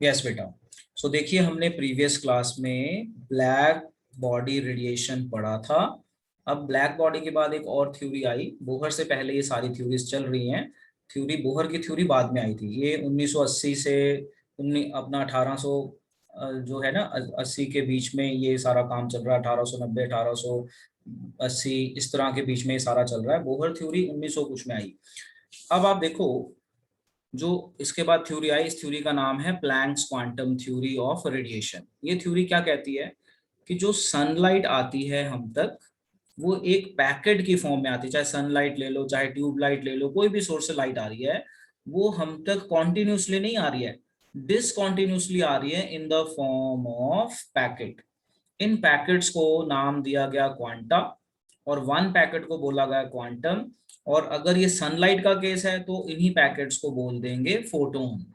Yes बेटा। सो देखिए, हमने प्रीवियस क्लास में ब्लैक बॉडी रेडिएशन पढ़ा था। अब ब्लैक बॉडी के बाद एक और थ्योरी आई। बोहर से पहले ये सारी थ्योरीज चल रही हैं। थ्योरी बोहर की थ्योरी बाद में आई थी। ये 1980 से अपना 1800 जो है ना 80 के बीच में ये सारा काम चल रहा है। 1890 1880 इस तरह के बीच में ये सारा चल रहा है। बोहर थ्योरी 1900 कुछ में आई। अब आप देखो, जो इसके बाद थ्योरी आई, इस थ्योरी का नाम है Planck's quantum theory of radiation. ये थ्योरी क्या कहती है कि जो सनलाइट आती है हम तक, वो एक पैकेट की फॉर्म में आती है। चाहे सनलाइट ले लो, चाहे ट्यूबलाइट ले लो, कोई भी सोर्स से लाइट आ रही है, वो हम तक कॉन्टिन्यूसली नहीं आ रही है, डिसकॉन्टिन्यूसली आ रही है in the form of packet. In packets को नाम दिया गया क्वांटा, और वन पैकेट को बोला गया क्वांटम। और अगर ये सनलाइट का केस है तो इन्हीं पैकेट्स को बोल देंगे फोटोन।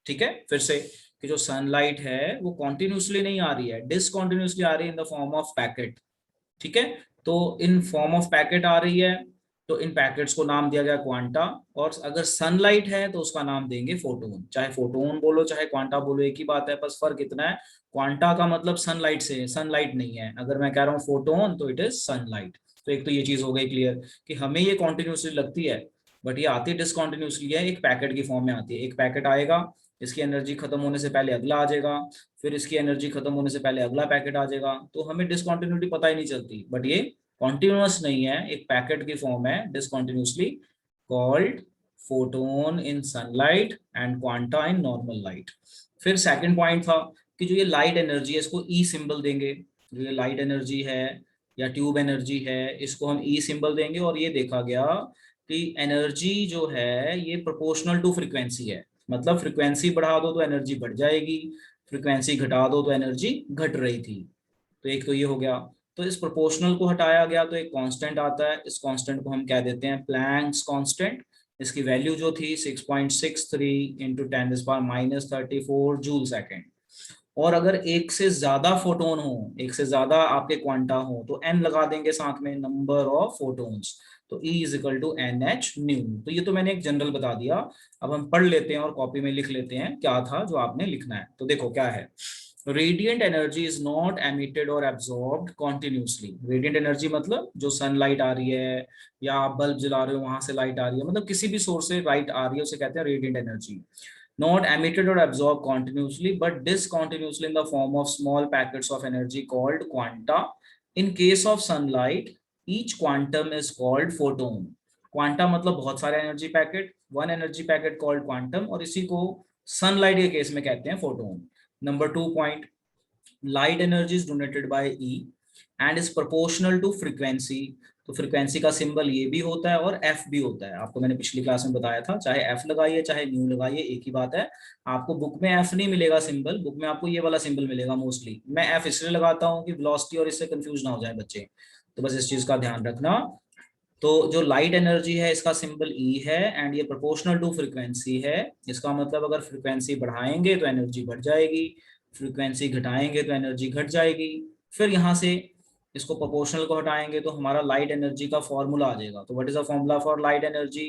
ठीक है, फिर से कि जो सनलाइट है वो कॉन्टिन्यूसली नहीं आ रही है, डिसकॉन्टिन्यूसली आ रही है in the form of packet. ठीक है, तो इन फॉर्म ऑफ पैकेट आ रही है, तो इन पैकेट्स को नाम दिया गया क्वांटा। और अगर सनलाइट है तो उसका नाम देंगे फोटोन। चाहे फोटोन बोलो चाहे क्वांटा बोलो, एक ही बात है, बस फर्क इतना है, क्वांटा का मतलब सनलाइट से, सनलाइट नहीं है। अगर मैं कह रहा हूँ फोटोन तो इट इज सनलाइट। तो एक तो ये चीज हो गई क्लियर कि हमें ये कॉन्टिन्यूसली लगती है, बट ये आती है डिसकॉन्टिन्यूसली है, एक पैकेट की फॉर्म में आती है। एक पैकेट आएगा, इसकी एनर्जी खत्म होने से पहले अगला आ जाएगा, फिर इसकी एनर्जी खत्म होने से पहले अगला पैकेट आ जाएगा। तो हमें डिसकॉन्टिन्यूटी पता ही नहीं चलती, बट ये कॉन्टिन्यूअस नहीं है, एक पैकेट की फॉर्म है, डिसकॉन्टिन्यूसली called photon in sunlight and quanta in normal light. फिर सेकंड पॉइंट था कि जो ये लाइट एनर्जी है इसको ई सिंबल देंगे। जो ये लाइट एनर्जी है या ट्यूब एनर्जी है, इसको हम ई सिंबल देंगे। और ये देखा गया कि एनर्जी जो है ये प्रोपोर्शनल टू फ्रीक्वेंसी है। मतलब फ्रीक्वेंसी बढ़ा दो तो एनर्जी बढ़ जाएगी, फ्रीक्वेंसी घटा दो तो एनर्जी घट रही थी। तो एक तो ये हो गया। तो इस प्रोपोर्शनल को हटाया गया तो एक कांस्टेंट आता है, इस कांस्टेंट को हम कह देते हैं प्लैंक्स कांस्टेंट। इसकी वैल्यू जो थी 6.63 इंटू 10⁻34 जूल सेकेंड। और अगर एक से ज्यादा फोटोन हो, एक से ज्यादा आपके क्वांटा हो, तो एन लगा देंगे साथ में, नंबर ऑफ फोटोन्स। तो E is equal to NH nu. तो ये तो मैंने एक जनरल बता दिया। अब हम पढ़ लेते हैं और कॉपी में लिख लेते हैं क्या था जो आपने लिखना है। तो देखो क्या है, radiant energy is not emitted और एब्जॉर्ब्ड कॉन्टिन्यूसली। रेडिएंट एनर्जी मतलब जो सनलाइट आ रही है या आप बल्ब जला रहे हो वहां से लाइट आ रही है, मतलब किसी भी सोर्स से लाइट आ रही है, उसे कहते हैं radiant energy. Not emitted or absorbed continuously, but discontinuously in the form of small packets of energy called quanta. In case of sunlight, each quantum is called photon. Quanta मतलब बहुत सारे energy packet, one energy packet called quantum, और इसी को sunlight के case में कहते हैं photon. Number 2 point, light energy is donated by E and is proportional to frequency. तो फ्रीक्वेंसी का सिंबल ये भी होता है और एफ भी होता है। आपको मैंने पिछली क्लास में बताया था, चाहे एफ लगाइए चाहे न्यू लगाइए एक ही बात है। आपको बुक में एफ नहीं मिलेगा सिंबल, बुक में आपको ये वाला सिंबल मिलेगा मोस्टली। मैं एफ इसलिए लगाता हूँ कि वेलोसिटी और इससे कंफ्यूज ना हो जाए बच्चे, तो बस इस चीज का ध्यान रखना। तो जो लाइट एनर्जी है इसका सिंबल ई है एंड ये प्रोपोर्शनल टू फ्रीक्वेंसी है। इसका मतलब अगर फ्रीक्वेंसी बढ़ाएंगे तो एनर्जी बढ़ जाएगी, फ्रीक्वेंसी घटाएंगे तो एनर्जी घट जाएगी। फिर यहाँ से इसको प्रोपोर्शनल को हटाएंगे तो हमारा लाइट एनर्जी का फॉर्मूला आ जाएगा। तो what is the formula for light energy?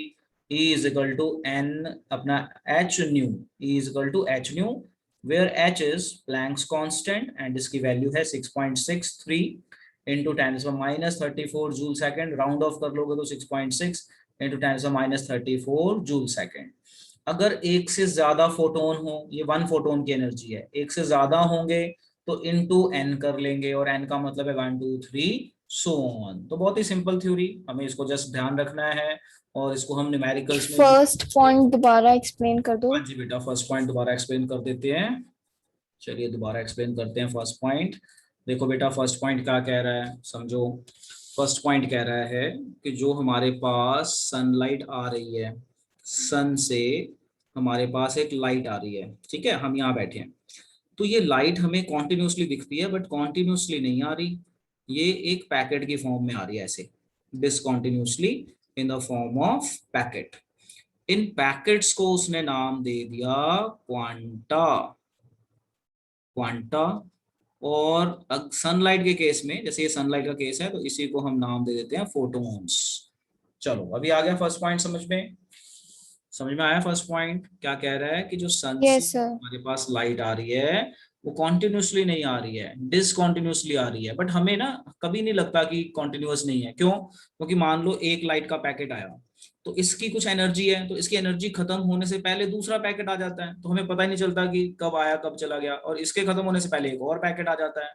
E is equal to N अपना H nu. E is equal to H nu, where H is Planck's constant and इसकी वैल्यू है 6.63 into 10⁻34 joule second. Round off कर लोगे तो 6.6 into 10⁻34 joule second. अगर एक से ज्यादा फोटोन हो, ये वन फोटोन की एनर्जी है, एक से ज्यादा होंगे तो इनटू एन कर लेंगे, और एन का मतलब है 1 2 3 सो ऑन। तो बहुत ही सिंपल थ्योरी, हमें इसको जस्ट ध्यान रखना है और इसको हम न्यूमेरिकल्स में भी। फर्स्ट पॉइंट दोबारा एक्सप्लेन कर दो। हाँ जी बेटा, फर्स्ट पॉइंट दोबारा एक्सप्लेन कर देते हैं। चलिए दोबारा एक्सप्लेन करते हैं फर्स्ट पॉइंट। देखो बेटा, फर्स्ट पॉइंट क्या कह रहा है समझो। फर्स्ट पॉइंट कह रहा है कि जो हमारे पास सनलाइट आ रही है, सन से हमारे पास एक लाइट आ रही है, ठीक है, हम यहाँ बैठे हैं, तो ये लाइट हमें कॉन्टिन्यूसली दिखती है, बट कॉन्टिन्यूसली नहीं आ रही, ये एक पैकेट की फॉर्म में आ रही है ऐसे, डिसकॉन्टिन्यूसली in the form of packet. In packets को उसने नाम दे दिया क्वांटा। क्वांटा। और सनलाइट के केस में, जैसे ये सनलाइट का केस है, तो इसी को हम नाम दे देते हैं फोटोन्स। चलो अभी आ गया फर्स्ट पॉइंट समझ में। समझ में आया? फर्स्ट पॉइंट क्या कह रहा है कि जो सन से यस सर। हमारे पास लाइट आ रही है वो कॉन्टिन्यूसली नहीं आ रही है, डिसकॉन्टिन्यूसली आ रही है। बट हमें ना कभी नहीं लगता कि कॉन्टिन्यूस नहीं है। क्यों? क्योंकि मान लो एक लाइट का पैकेट आया, तो इसकी कुछ एनर्जी है, तो इसकी एनर्जी खत्म होने से पहले दूसरा पैकेट आ जाता है, तो हमें पता ही नहीं चलता कि कब आया कब चला गया। और इसके खत्म होने से पहले एक और पैकेट आ जाता है,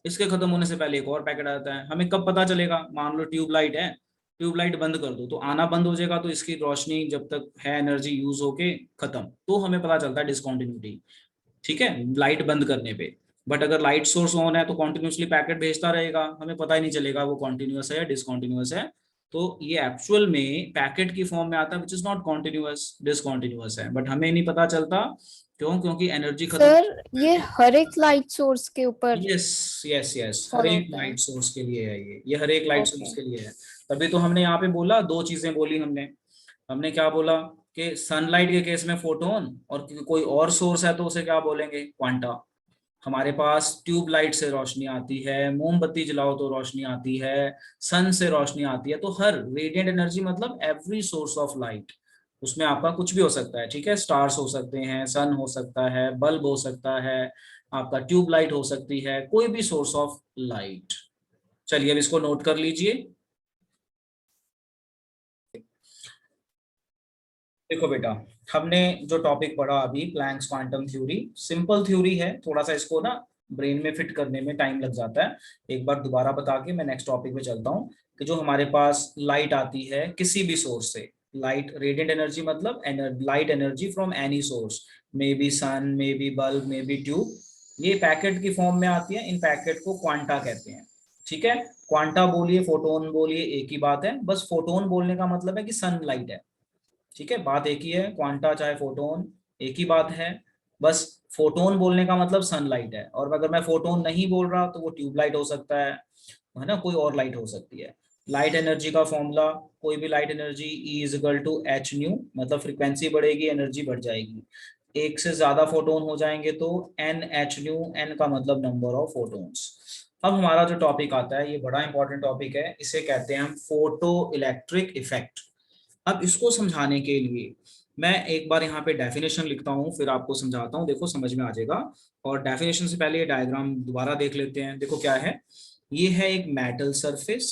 इसके खत्म होने से पहले एक और पैकेट आ जाता है। हमें कब पता चलेगा? मान लो ट्यूबलाइट है, ट्यूबलाइट बंद कर दो तो आना बंद हो जाएगा, तो इसकी रोशनी जब तक है एनर्जी यूज होके खत्म, तो हमें पता चलता है डिसकंटिन्यूटी। ठीक है, लाइट बंद करने पे। बट अगर लाइट सोर्स ऑन है तो कॉन्टिन्यूसली पैकेट भेजता रहेगा, हमें पता ही नहीं चलेगा वो कॉन्टिन्यूस है या डिसकॉन्टिन्यूस है। तो ये एक्चुअल में पैकेट की फॉर्म में आता है, which is not continuous, discontinuous है, बट हमें नहीं पता चलता। क्यों? क्योंकि एनर्जी खत्म। सर ये हर एक लाइट सोर्स के ऊपर यस यस यस, हर फॉलो एक होता है। लाइट सोर्स के लिए है ये हर एक लाइट ओके। सोर्स के लिए है। तभी तो हमने यहाँ पे बोला, दो चीजें बोली हमने। हमने क्या बोला कि सनलाइट के केस में फोटोन, और कोई और सोर्स है तो उसे क्या बोलेंगे? क्वांटा। हमारे पास ट्यूब लाइट से रोशनी आती है, मोमबत्ती जलाओ तो रोशनी आती है, सन से रोशनी आती है। तो हर रेडिएंट एनर्जी मतलब एवरी सोर्स ऑफ लाइट, उसमें आपका कुछ भी हो सकता है। ठीक है, स्टार्स हो सकते हैं, सन हो सकता है, बल्ब हो सकता है, आपका ट्यूब लाइट हो सकती है, कोई भी सोर्स ऑफ लाइट। चलिए अब इसको नोट कर लीजिए। देखो बेटा, हमने जो टॉपिक पढ़ा अभी, Planck's quantum theory, simple theory है, थोड़ा सा इसको ना ब्रेन में फिट करने में टाइम लग जाता है। एक बार दोबारा बता के मैं नेक्स्ट टॉपिक पे चलता हूँ। कि जो हमारे पास लाइट आती है किसी भी सोर्स से, लाइट रेडिएंट एनर्जी मतलब light energy from any source, may be sun, may be bulb, may be tube, ये पैकेट की फॉर्म में आती है। इन पैकेट को क्वांटा कहते हैं। ठीक है, क्वांटा बोलिए, फोटोन बोलिए, एक ही बात है। बस फोटोन बोलने का मतलब है कि सन लाइट है। ठीक है, बात एक ही है, क्वांटा चाहे फोटोन, एक ही बात है। बस फोटोन बोलने का मतलब सनलाइट है, और अगर मैं फोटोन नहीं बोल रहा तो वो ट्यूबलाइट हो सकता है ना, कोई और लाइट हो सकती है। लाइट एनर्जी का फॉर्मूला, कोई भी light energy E is equal to H nu, मतलब फ्रीक्वेंसी बढ़ेगी एनर्जी बढ़ जाएगी। एक से ज्यादा फोटोन हो जाएंगे तो एन एच न्यू, एन का मतलब नंबर ऑफ फोटोन्स। अब हमारा जो टॉपिक आता है ये बड़ा इंपॉर्टेंट टॉपिक है, इसे कहते हैं हम फोटो इलेक्ट्रिक इफेक्ट। अब इसको समझाने के लिए मैं एक बार यहाँ पे डेफिनेशन लिखता हूँ, फिर आपको समझाता हूँ, देखो समझ में आ जाएगा। और डेफिनेशन से पहले ये डायग्राम दोबारा देख लेते हैं। देखो क्या है, ये है एक मेटल सरफेस,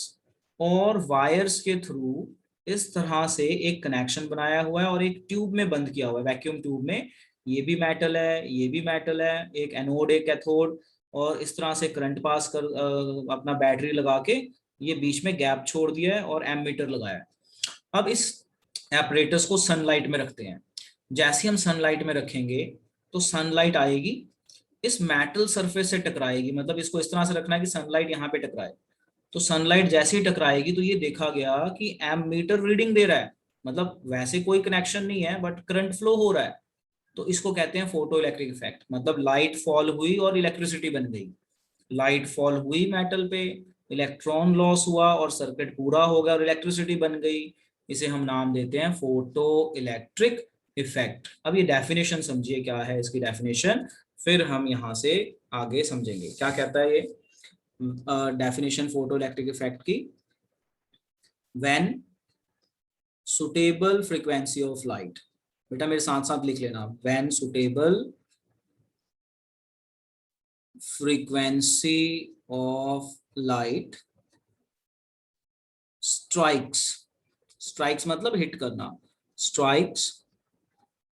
और वायर्स के थ्रू इस तरह से एक कनेक्शन बनाया हुआ है, और एक ट्यूब में बंद किया हुआ है, वैक्यूम ट्यूब में। ये भी मेटल है, ये भी मेटल है, एक एनोड एक कैथोड, और इस तरह से करंट पास कर अपना बैटरी लगा के ये बीच में गैप छोड़ दिया है और एमीटर लगाया है। अब इस एपरेटस को सनलाइट में रखते हैं। जैसे हम सनलाइट में रखेंगे तो सनलाइट आएगी, इस मेटल सरफेस से टकराएगी, मतलब इसको इस तरह से रखना है कि सनलाइट यहाँ पे टकराए। तो सनलाइट जैसे ही टकराएगी तो ये देखा गया कि एमीटर रीडिंग दे रहा है, मतलब वैसे कोई कनेक्शन नहीं है बट करंट फ्लो हो रहा है। तो इसको कहते हैं फोटो इलेक्ट्रिक इफेक्ट, मतलब लाइट फॉल हुई और इलेक्ट्रिसिटी बन गई। लाइट फॉल हुई मेटल पे, इलेक्ट्रॉन लॉस हुआ और सर्किट पूरा हो गया और इलेक्ट्रिसिटी बन गई। इसे हम नाम देते हैं फोटो इलेक्ट्रिक इफेक्ट। अब ये डेफिनेशन समझिए, क्या है इसकी डेफिनेशन, फिर हम यहाँ से आगे समझेंगे क्या कहता है ये डेफिनेशन फोटो इलेक्ट्रिक इफेक्ट की। When suitable frequency of light, बेटा मेरे साथ साथ लिख लेना, when suitable frequency of light strikes, strikes मतलब हिट करना, strikes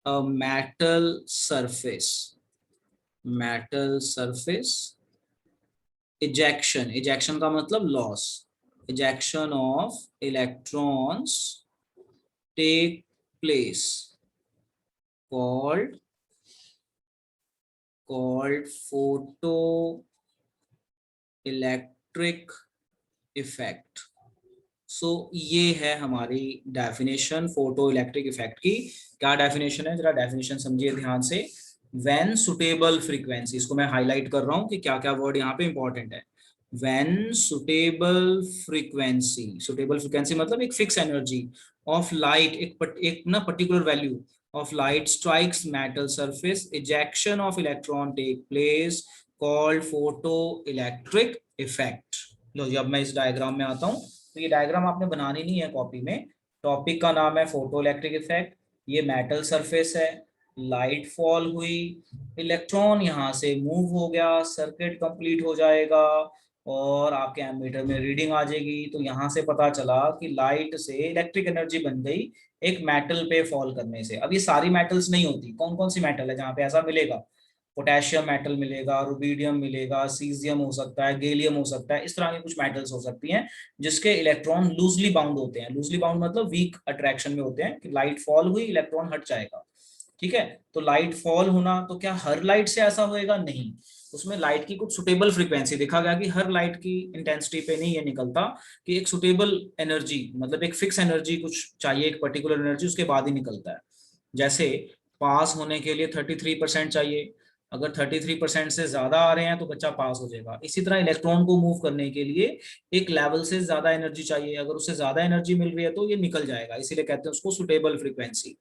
a metal surface, metal surface, ejection, ejection का मतलब loss, ejection of electrons take place, called photo electric effect। सो ये है हमारी डेफिनेशन फोटो इलेक्ट्रिक इफेक्ट की। क्या डेफिनेशन है, जरा डेफिनेशन समझिए ध्यान से। व्हेन सुटेबल फ्रीक्वेंसी, इसको मैं हाईलाइट कर रहा हूँ कि क्या क्या वर्ड यहाँ पे इंपॉर्टेंट है। When suitable frequency, suitable frequency मतलब एक फिक्स एनर्जी ऑफ लाइट, एक ना particular value of light strikes metal surface, ejection of electron take place, called photo electric effect. लो जी, अब मैं इस डायग्राम में आता हूँ। तो ये डायग्राम आपने बनानी नहीं है कॉपी में, टॉपिक का नाम है फोटो इलेक्ट्रिक इफेक्ट। ये मेटल सरफेस है, लाइट फॉल हुई, इलेक्ट्रॉन यहाँ से मूव हो गया, सर्किट कंप्लीट हो जाएगा और आपके एमीटर में रीडिंग आ जाएगी। तो यहाँ से पता चला कि लाइट से इलेक्ट्रिक एनर्जी बन गई एक मेटल पे फॉल करने से। अब ये सारी मेटल्स नहीं होती, कौन कौन सी मेटल है जहाँ पे ऐसा मिलेगा? पोटेशियम मेटल मिलेगा, रुबीडियम मिलेगा, सीजियम हो सकता है, गैलियम हो सकता है, इस तरह की कुछ मेटल्स हो सकती हैं जिसके इलेक्ट्रॉन लूजली बाउंड होते हैं। लूजली बाउंड मतलब वीक अट्रैक्शन में होते हैं कि लाइट फॉल हुई इलेक्ट्रॉन हट जाएगा। ठीक है, तो लाइट फॉल होना, तो क्या हर लाइट से ऐसा होएगा? नहीं, उसमें लाइट की कुछ सुटेबल फ्रीक्वेंसी देखा गया कि हर लाइट की इंटेंसिटी पे नहीं ये निकलता कि एक सुटेबल एनर्जी, मतलब एक फिक्स एनर्जी कुछ चाहिए, एक पर्टिकुलर एनर्जी, उसके बाद ही निकलता है। जैसे पास होने के लिए 33% चाहिए, अगर 33% से ज्यादा आ रहे हैं तो बच्चा पास हो जाएगा। इसी तरह इलेक्ट्रॉन को मूव करने के लिए एक लेवल से ज्यादा एनर्जी चाहिए, अगर उससे ज्यादा एनर्जी मिल रही है तो ये निकल जाएगा, इसीलिए कहते हैं उसको सुटेबल फ्रीक्वेंसी।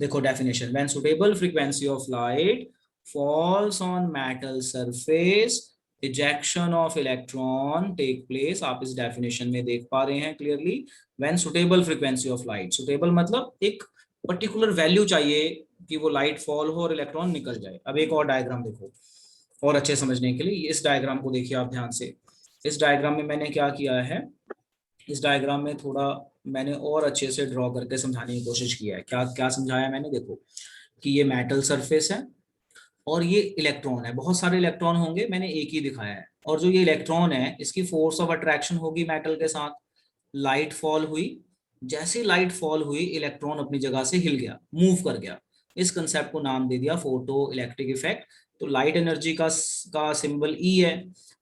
देखो definition, when suitable frequency of light falls on metal surface ejection of electron take place. आप इस डेफिनेशन में देख पा रहे हैं clearly, when suitable frequency of light, suitable मतलब एक पर्टिकुलर वैल्यू चाहिए कि वो लाइट फॉल हो और इलेक्ट्रॉन निकल जाए। अब एक और डायग्राम देखो और अच्छे समझने के लिए, इस डायग्राम को देखिए आप ध्यान से। इस डायग्राम में मैंने क्या किया है, इस डायग्राम में थोड़ा मैंने और अच्छे से ड्रॉ करके समझाने की कोशिश किया है। क्या क्या समझाया मैंने? देखो कि ये मेटल सरफेस है और ये इलेक्ट्रॉन है, बहुत सारे इलेक्ट्रॉन होंगे, मैंने एक ही दिखाया है। और जो ये इलेक्ट्रॉन है इसकी फोर्स ऑफ अट्रैक्शन होगी मेटल के साथ, लाइट फॉल हुई, जैसे लाइट फॉल हुई इलेक्ट्रॉन अपनी जगह से हिल गया, मूव कर गया। इस कंसेप्ट को नाम दे दिया फोटो इलेक्ट्रिक इफेक्ट। तो लाइट एनर्जी का सिंबल ई है।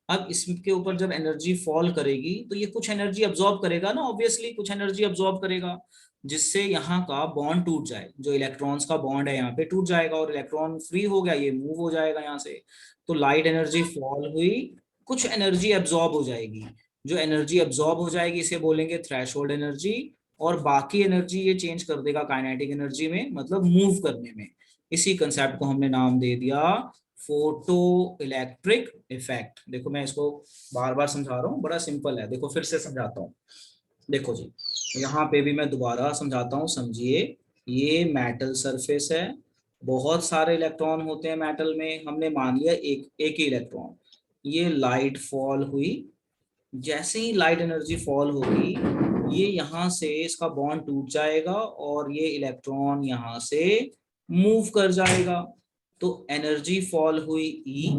अब इसके ऊपर जब एनर्जी फॉल करेगी तो ये कुछ एनर्जी अब्सॉर्ब करेगा ना, ऑब्वियसली कुछ एनर्जी अब्सॉर्ब करेगा, जिससे यहाँ का बॉन्ड टूट जाए, जो इलेक्ट्रॉन्स का बॉन्ड है यहाँ पे टूट जाएगा और इलेक्ट्रॉन फ्री हो गया, ये मूव हो जाएगा यहाँ से। तो लाइट एनर्जी फॉल हुई, कुछ एनर्जी अब्सॉर्ब हो जाएगी, जो एनर्जी अब्सॉर्ब हो जाएगी इसे बोलेंगे थ्रेशोल्ड एनर्जी, और बाकी एनर्जी ये चेंज कर देगा काइनेटिक एनर्जी में, मतलब मूव करने में। इसी कंसेप्ट को हमने नाम दे दिया फोटो इलेक्ट्रिक इफेक्ट। देखो मैं इसको बार बार समझा रहा हूँ, बड़ा सिंपल है, देखो फिर से समझाता हूँ। देखो जी, यहाँ पे भी मैं दोबारा समझाता हूँ, समझिए। ये मेटल सरफेस है, बहुत सारे इलेक्ट्रॉन होते हैं मेटल में, हमने मान लिया एक एक ही इलेक्ट्रॉन। ये लाइट फॉल हुई, जैसे ही लाइट एनर्जी फॉल होगी ये यहाँ से इसका बॉन्ड टूट जाएगा और ये इलेक्ट्रॉन यहाँ से मूव कर जाएगा। तो एनर्जी फॉल हुई ई,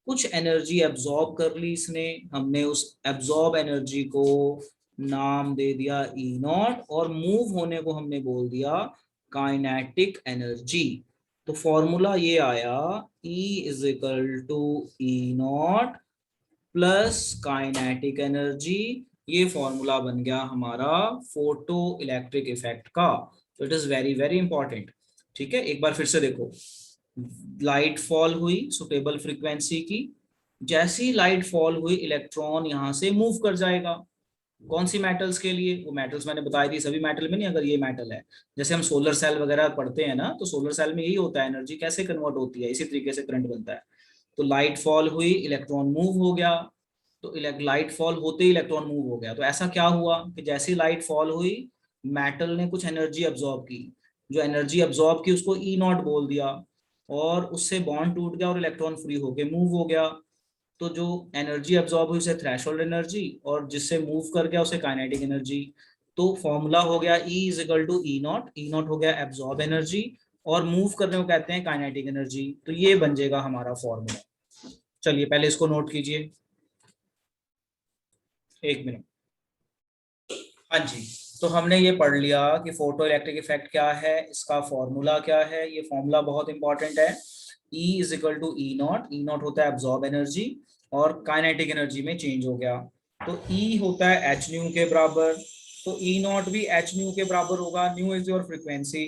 कुछ एनर्जी एब्जॉर्ब कर ली इसने, हमने उस एब्जॉर्ब एनर्जी को नाम दे दिया ई नॉट, और मूव होने को हमने बोल दिया काइनेटिक एनर्जी। तो फॉर्मूला ये आया E is equal to E not plus kinetic energy. ये फॉर्मूला बन गया हमारा फोटो इलेक्ट्रिक इफेक्ट का। तो it is very very important. ठीक है, एक बार फिर से देखो, लाइट फॉल हुई सुटेबल फ्रीक्वेंसी की, जैसी लाइट फॉल हुई इलेक्ट्रॉन यहां से मूव कर जाएगा। कौन सी मेटल्स के लिए? वो मेटल्स मैंने बताई थी, सभी मेटल में नहीं, अगर ये मेटल है, जैसे हम सोलर सेल वगैरह पढ़ते हैं ना, तो सोलर सेल में यही होता है, एनर्जी कैसे कन्वर्ट होती है, इसी तरीके से करंट बनता है। तो लाइट फॉल हुई, इलेक्ट्रॉन मूव हो गया, तो लाइट फॉल होते ही इलेक्ट्रॉन मूव हो गया। तो ऐसा क्या हुआ कि जैसी लाइट फॉल हुई मेटल ने कुछ एनर्जी अब्सॉर्ब की, जो एनर्जी अब्सॉर्ब की उसको ई नॉट बोल दिया, और उससे बॉन्ड टूट गया और इलेक्ट्रॉन फ्री होके मूव हो गया। तो जो एनर्जी अब्सॉर्ब हुई उसे थ्रेशोल्ड एनर्जी, और जिससे मूव कर गया उसे काइनेटिक एनर्जी। तो फॉर्मूला हो गया E is equal to E not, E not हो गया एब्सॉर्ब एनर्जी, और मूव करने को कहते हैं काइनेटिक एनर्जी। तो ये बन जाएगा हमारा फॉर्मूला। चलिए पहले इसको नोट कीजिए, एक मिनट। हाँ जी, तो हमने ये पढ़ लिया कि फोटो इलेक्ट्रिक इफेक्ट क्या है, इसका फॉर्मूला क्या है। ये फॉर्मूला बहुत इंपॉर्टेंट है, E is equal to E not, E not होता है एब्सॉर्ब एनर्जी और काइनेटिक एनर्जी में चेंज हो गया। तो E होता है एच न्यू के बराबर, तो ई नॉट भी एच न्यू के बराबर होगा, न्यू इज योर फ्रीक्वेंसी,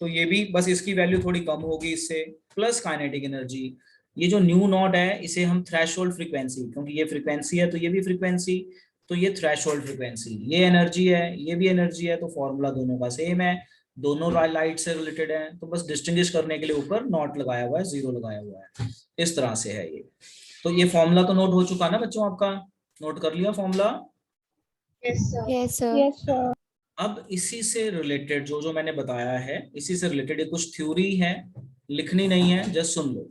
तो ये भी बस इसकी वैल्यू थोड़ी कम होगी इससे, प्लस काइनेटिक एनर्जी। ये जो न्यू नॉट है इसे हम थ्रेशोल्ड फ्रीक्वेंसी, क्योंकि ये फ्रीक्वेंसी है तो ये भी फ्रीक्वेंसी, तो ये थ्रेशोल्ड फ्रीक्वेंसी, ये एनर्जी है, ये भी एनर्जी है, तो फॉर्मूला दोनों का सेम है, दोनों लाइट से रिलेटेड है। तो बस डिस्टिंग्विश करने के लिए ऊपर नॉट लगाया हुआ है, जीरो लगाया हुआ है, इस तरह से है ये। तो ये फॉर्मूला तो नोट हो चुका ना बच्चों, आपका नोट कर लिया formula? Yes sir. Yes, sir. अब इसी से रिलेटेड जो जो मैंने बताया है, इसी से रिलेटेड कुछ थ्योरी है, लिखनी नहीं है, just soon low.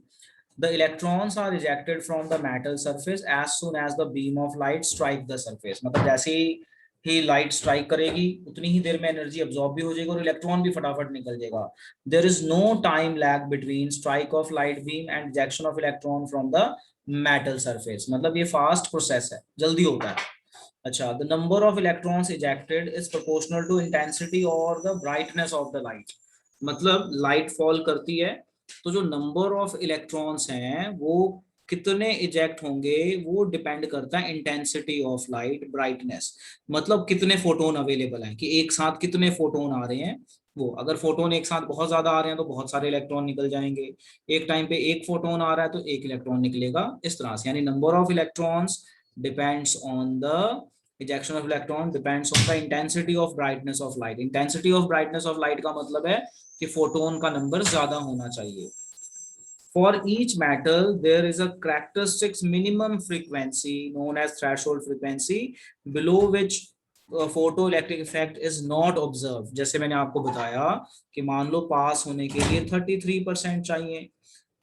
The electrons are ejected from the metal surface as soon as the beam of light strike the surface। मतलब जैसे ही लाइट स्ट्राइक करेगी उतनी ही देर में एनर्जी अब्सॉर्ब भी हो जाएगी और इलेक्ट्रॉन भी फटाफट निकल जाएगा। There is no time lag between strike of light beam and ejection of electron from the metal surface. मतलब ये फास्ट प्रोसेस है, जल्दी होता है। अच्छा, the number of electrons ejected is proportional to intensity और the brightness of the light. मतलब light fall करती है तो जो नंबर ऑफ इलेक्ट्रॉन्स हैं वो कितने इजेक्ट होंगे वो डिपेंड करता है इंटेंसिटी ऑफ लाइट, ब्राइटनेस। मतलब कितने फोटोन अवेलेबल हैं, कि एक साथ कितने फोटोन आ रहे हैं। वो अगर फोटोन एक साथ बहुत ज्यादा आ रहे हैं तो बहुत सारे इलेक्ट्रॉन निकल जाएंगे। एक टाइम पे एक फोटोन आ रहा है तो एक इलेक्ट्रॉन निकलेगा, इस तरह से। यानी number of electrons depends on the ejection of electron depends on the intensity of brightness of light। intensity of brightness of light का मतलब है कि फोटोन का नंबर ज्यादा होना चाहिए। For each metal there is a characteristic minimum frequency known as threshold frequency below which photoelectric effect is not observed। जैसे मैंने आपको बताया कि मान लो पास होने के लिए 33% चाहिए,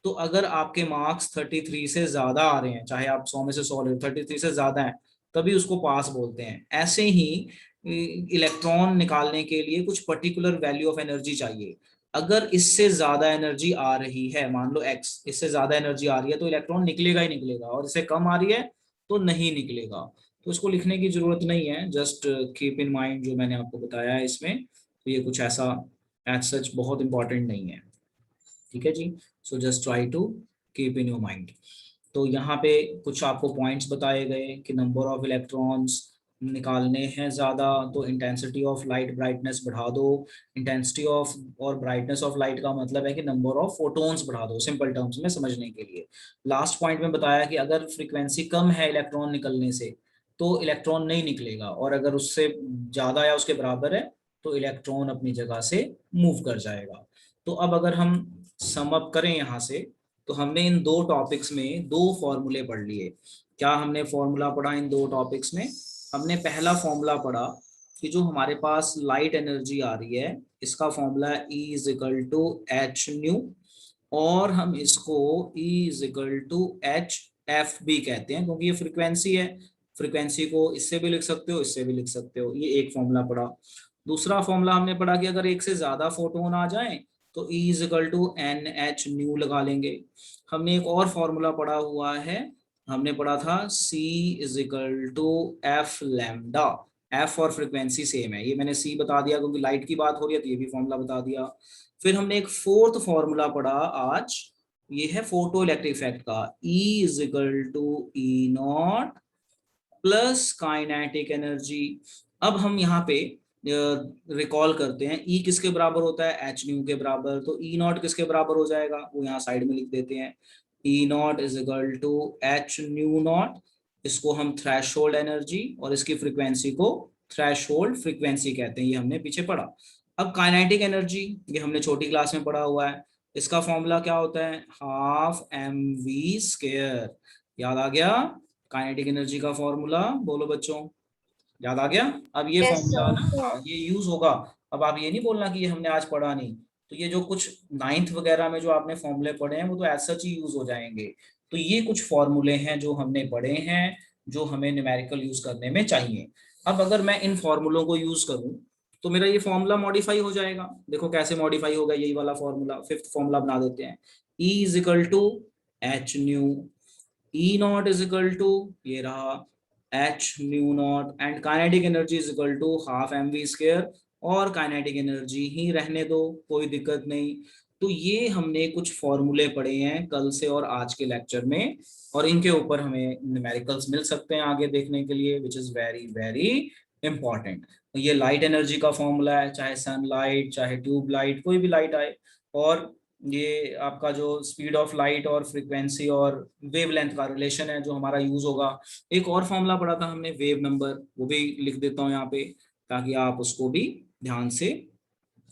तो अगर आपके मार्क्स 33 से ज्यादा आ रहे हैं, चाहे आप 100 में से 100 ले, 33 से ज्यादा है, तभी उसको पास बोलते हैं। ऐसे ही इलेक्ट्रॉन निकालने के लिए कुछ पर्टिकुलर वैल्यू ऑफ एनर्जी चाहिए। अगर इससे ज्यादा एनर्जी आ रही है, मान लो x, इससे ज्यादा एनर्जी आ रही है तो इलेक्ट्रॉन निकलेगा ही निकलेगा, और इससे कम आ रही है तो नहीं निकलेगा। तो इसको लिखने की जरूरत नहीं है, जस्ट कीप इन माइंड जो मैंने आपको बताया है इसमें। तो ये कुछ ऐसा एज सच बहुत इंपॉर्टेंट नहीं है, ठीक है जी। So just try to keep in your mind. तो यहाँ पे कुछ आपको पॉइंट्स बताए गए कि नंबर ऑफ इलेक्ट्रॉन्स निकालने हैं ज्यादा तो इंटेंसिटी ऑफ लाइट, ब्राइटनेस बढ़ा दो। इंटेंसिटी ऑफ और ब्राइटनेस ऑफ लाइट का मतलब है कि नंबर ऑफ फोटोन्स बढ़ा दो, सिंपल टर्म्स में समझने के लिए। लास्ट पॉइंट में बताया कि अगर फ्रीक्वेंसी कम है इलेक्ट्रॉन निकलने से तो इलेक्ट्रॉन नहीं निकलेगा, और अगर उससे ज्यादा या उसके बराबर है तो इलेक्ट्रॉन अपनी जगह से मूव कर जाएगा। तो अब अगर हम सम अप करें यहाँ से, तो हमने इन दो टॉपिक्स में दो फॉर्मूले पढ़ लिए। क्या हमने फॉर्मूला पढ़ा इन दो टॉपिक्स में? हमने पहला फॉर्मूला पढ़ा कि जो हमारे पास लाइट एनर्जी आ रही है इसका formula E is equal to H nu, और हम इसको E is equal to H F भी कहते हैं क्योंकि ये फ्रीक्वेंसी है। फ्रीक्वेंसी को इससे भी लिख सकते हो, इससे भी लिख सकते हो। ये एक फॉर्मूला पढ़ा। दूसरा फॉर्मूला हमने पढ़ा कि अगर एक से ज्यादा फोटोन आ जाए तो E is equal to N H nu लगा लेंगे। हमने एक और फॉर्मूला पढ़ा हुआ है, हमने पढ़ा था C is equal to F lambda. F और फ्रीक्वेंसी सेम है, ये मैंने C बता दिया क्योंकि लाइट की बात हो रही है तो ये भी फॉर्मूला बता दिया। फिर हमने एक फोर्थ फॉर्मूला पढ़ा आज, ये है फोटो इलेक्ट्रिक इफेक्ट का। E is equal to E not plus kinetic energy. अब हम यहाँ पे रिकॉल करते हैं, E किसके बराबर होता है? एच न्यू के बराबर। तो E नॉट किसके बराबर हो जाएगा? वो यहाँ साइड में लिख देते हैं। E not is equal to H nu not, इसको हम थ्रेशोल्ड एनर्जी और इसकी फ्रीक्वेंसी को थ्रेशोल्ड फ्रीक्वेंसी कहते हैं, ये हमने पीछे पढ़ा। अब काइनेटिक एनर्जी, ये हमने छोटी क्लास में पढ़ा हुआ है। इसका फॉर्मूला क्या होता है? Half mv²। याद आ गया काइनेटिक एनर्जी का फॉर्मूला? बोलो बच्चों, याद आ गया? अब ये यस फॉर्मूला ना, सर। हाँ, ये यूज होगा। अब आप ये नहीं बोलना कि ये हमने आज पढ़ा नहीं। तो ये जो कुछ नाइन्थ वगैरह में जो आपने फॉर्मूले पढ़े हैं वो तो एज सच ही यूज हो जाएंगे। तो ये कुछ फॉर्मूले हैं जो हमने पढ़े हैं, जो हमें न्यूमेरिकल यूज करने में चाहिए। अब अगर मैं इन फॉर्मूलों को यूज करूं तो मेरा ये फॉर्मूला मॉडिफाई हो जाएगा। देखो कैसे मॉडिफाई होगा, यही वाला फॉर्मूला, फिफ्थ फॉर्मूला बना देते हैं। E is equal to H nu, E not is equal to, ये रहा, H nu not, and kinetic energy is equal to half mv²। और काइनेटिक एनर्जी ही रहने दो, कोई दिक्कत नहीं। तो ये हमने कुछ फॉर्मूले पढ़े हैं कल से और आज के लेक्चर में, और इनके ऊपर हमें न्यूमेरिकल्स मिल सकते हैं आगे देखने के लिए, which is very very important. ये लाइट एनर्जी का फॉर्मूला है, चाहे सनलाइट, चाहे ट्यूब लाइट, कोई भी लाइट आए। और ये आपका जो स्पीड ऑफ लाइट और फ्रीक्वेंसी और वेवलेंथ का रिलेशन है जो हमारा यूज होगा। एक और फॉर्मूला पढ़ा था हमने, वेव नंबर, वो भी लिख देता हूँ यहाँ पे ताकि आप उसको भी ध्यान से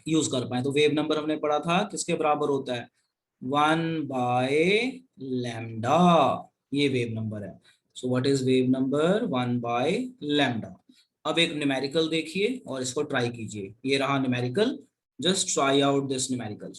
यूज कर पाए। तो वेव नंबर हमने पढ़ा था किसके बराबर होता है? 1/λ, ये वेव नंबर है। So what is wave number? 1/λ। अब एक न्यूमेरिकल देखिए और इसको ट्राई कीजिए। ये रहा numerical, just try out this numerical.